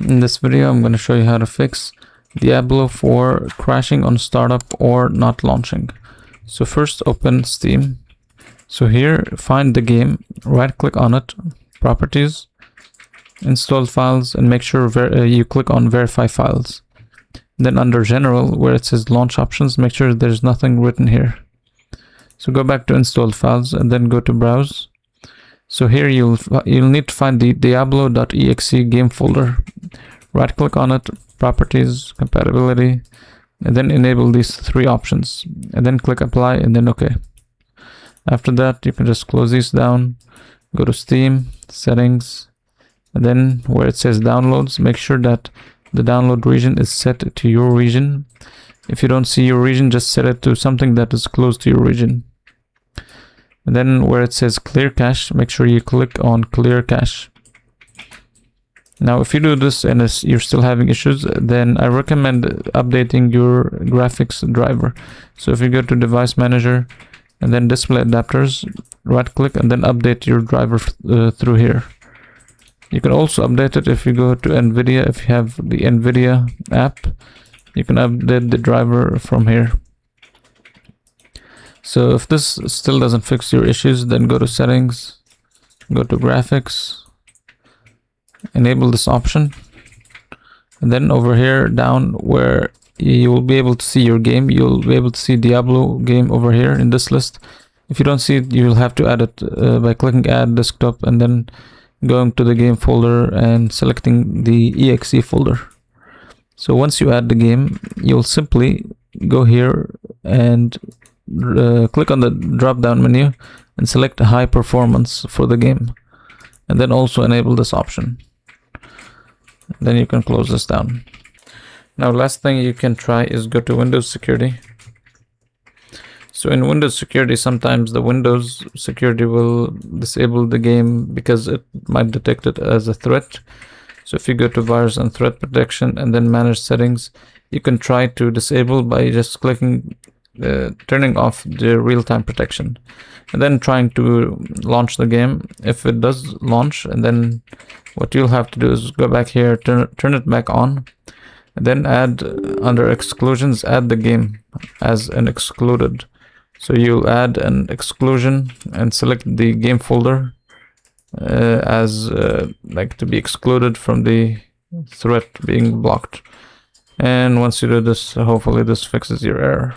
In this video, I'm going to show you how to fix Diablo 4 crashing on startup or not launching. So first open Steam. So here, find the game, right click on it, properties, install files, and make sure you click on verify files. Then under general, where it says launch options, make sure there's nothing written here. So go back to installed files and then go to browse. So here you'll need to find the Diablo.exe game folder. Right click on it, properties, compatibility, and then enable these three options, and then click apply and then OK. After that, you can just close these down, go to Steam, settings, and then where it says downloads, make sure that the download region is set to your region. If you don't see your region, just set it to something that is close to your region. And then where it says clear cache, make sure you click on clear cache. Now if you do this and you're still having issues, then I recommend updating your graphics driver. So if you go to device manager and then display adapters, right click and then update your driver through here. You can also update it if you go to NVIDIA. If you have the NVIDIA app, you can update the driver from here. So if this still doesn't fix your issues, then go to settings, go to graphics, enable this option, and then over here down where you will be able to see your game, you'll be able to see Diablo game over here in this list. If you don't see it, you'll have to add it by clicking add desktop and then going to the game folder and selecting the exe folder. So once you add the game, you'll simply go here and click on the drop down menu and select high performance for the game, and then also enable this option. Then you can close this down. Now last thing you can try is go to Windows Security. So in Windows Security, sometimes the Windows Security will disable the game because it might detect it as a threat. So if you go to Virus and Threat Protection and then Manage Settings, you can try to disable by just clicking turning off the real-time protection and then trying to launch the game. If it does launch, and then what you'll have to do is go back here, turn it back on, and then add under exclusions, add the game as an excluded. So you'll add an exclusion and select the game folder as like to be excluded from the threat being blocked. And once you do this, hopefully this fixes your error.